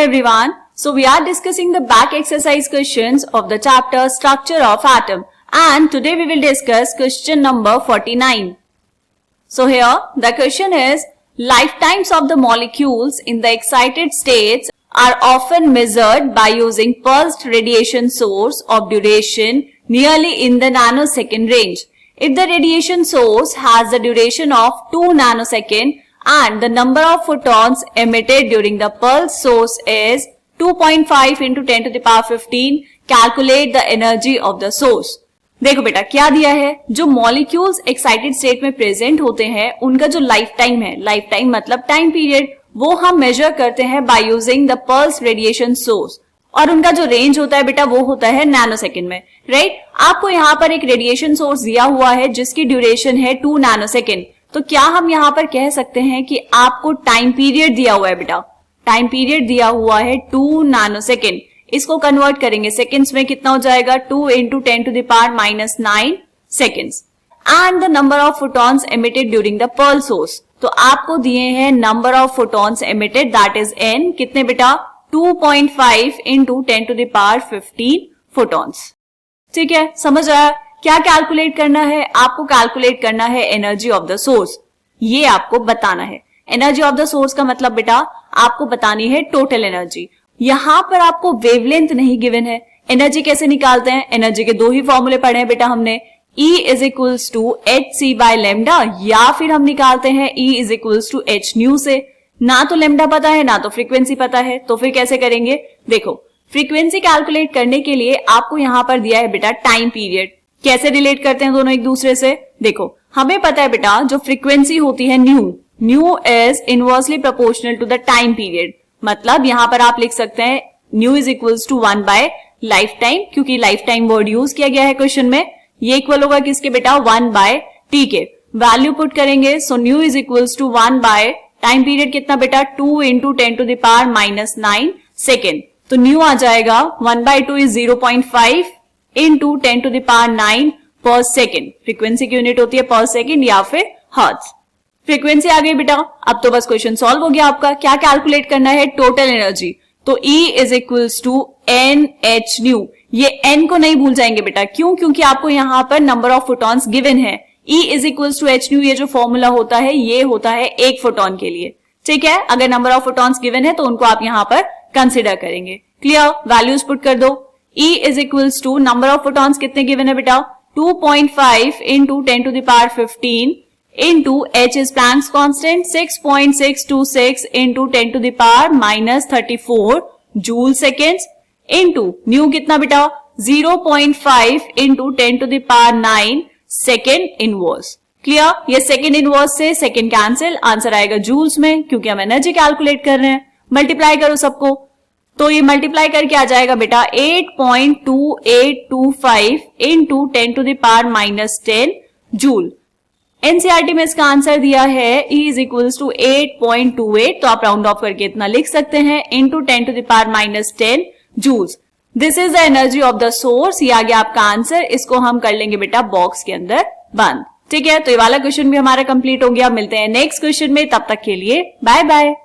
everyone. So we are discussing the back exercise questions of the chapter Structure of Atom, and today we will discuss question number 49. So here the question is, lifetimes of the molecules in the excited states are often measured by using pulsed radiation source of duration nearly in the nanosecond range. If the radiation source has the duration of 2 nanoseconds and the number of photons emitted during the pulse source is 2.5 into 10 to the power 15, calculate the energy of the source. देखो बेटा क्या दिया है, जो molecules excited state में present होते हैं उनका जो लाइफ टाइम है, लाइफ टाइम मतलब टाइम पीरियड, वो हम मेजर करते हैं by using the pulse radiation source, और उनका जो रेंज होता है बेटा वो होता है नैनोसेकंड में, राइट। आपको यहाँ पर एक रेडिएशन सोर्स दिया हुआ है जिसकी ड्यूरेशन है 2 नैनोसेकंड, तो क्या हम यहाँ पर कह सकते हैं कि आपको टाइम पीरियड दिया हुआ है बेटा, टाइम पीरियड दिया हुआ है 2 नैनोसेकंड। इसको कन्वर्ट करेंगे सेकंड्स में, कितना हो जाएगा 2 into 10 to the power minus 9 seconds, and the number of photons emitted during the pulse source। तो आपको दिए हैं number of photons emitted, that is n, कितने बेटा 2.5 into 10 to the power 15 photons. ठीक है, समझ आया। क्या कैलकुलेट करना है, आपको कैलकुलेट करना है एनर्जी ऑफ द सोर्स, ये आपको बताना है। एनर्जी ऑफ द सोर्स का मतलब बेटा आपको बतानी है टोटल एनर्जी। यहां पर आपको वेवलेंथ नहीं गिवन है। एनर्जी कैसे निकालते हैं, एनर्जी के दो ही फॉर्मूले पढ़े हैं बेटा हमने, E is equals to hc by lambda, या फिर हम निकालते हैं E is equals to h new से। ना तो लैम्डा पता है ना तो फ्रीक्वेंसी पता है, तो फिर कैसे करेंगे। देखो फ्रीक्वेंसी कैलकुलेट करने के लिए आपको यहां पर दिया है बेटा टाइम पीरियड। कैसे रिलेट करते हैं दोनों एक दूसरे से, देखो हमें पता है बेटा जो फ्रीक्वेंसी होती है nu is inversely proportional to the time period, मतलब यहां पर आप लिख सकते हैं nu is equals to 1 by life time, क्योंकि लाइफ टाइम वर्ड यूज किया गया है क्वेश्चन में। ये इक्वल होगा किसके बेटा 1 बाय टी के। वैल्यू पुट करेंगे, so nu is equals to 1 by time period कितना बेटा 2 into 10 to the power minus 9 second. तो न्यू आ जाएगा 1 by 2 is 0.5 into 10 to the power 9 पर सेकेंड। फ्रीक्वेंसी की यूनिट होती है पर सेकेंड या फिर हर्ट्ज। फ्रीक्वेंसी आ गई बेटा, अब तो बस क्वेश्चन सॉल्व हो गया आपका। क्या कैलकुलेट करना है, टोटल एनर्जी। तो E is equals to NH new, ये N को नहीं भूल जाएंगे बेटा, क्यों, क्योंकि आपको यहाँ पर नंबर ऑफ फोटॉन्स गिवन है। E is equals to H new, ये जो फॉर्मूला होता है ये होता है एक फोटोन के लिए, ठीक है। अगर नंबर ऑफ फोटॉन्स गिवन है तो उनको आप यहाँ पर कंसिडर करेंगे। क्लियर, वैल्यूज पुट कर दो। E is equals to number of photons कितने गिवन है बेटा 2.5 into 10 to the power 15 into H is Planck's constant 6.626 into 10 to the power minus 34 joule seconds into new कितना बेटा 0.5 into 10 to the power 9 second inverse. Clear, ये second inverse से second cancel, answer आएगा joules में, क्योंकि हम energy calculate कर रहे हैं। मल्टीप्लाई करो सबको, तो ये मल्टीप्लाई करके आ जाएगा बेटा 8.2825 into 10 to the power minus 10 joule. NCERT में इसका आंसर दिया है E is equals to 8.28, तो आप राउंड ऑफ करके इतना लिख सकते हैं into 10 to the power minus 10 joules। This is the energy of the source, ये आ गया आपका आंसर। इसको हम कर लेंगे बेटा बॉक्स के अंदर बंद। ठीक है, तो ये वाला क्वेश्चन भी हमारा कंप्लीट हो गया। मिलते हैं नेक्स्ट क्वेश्चन में, तब तक के लिए बाय बाय।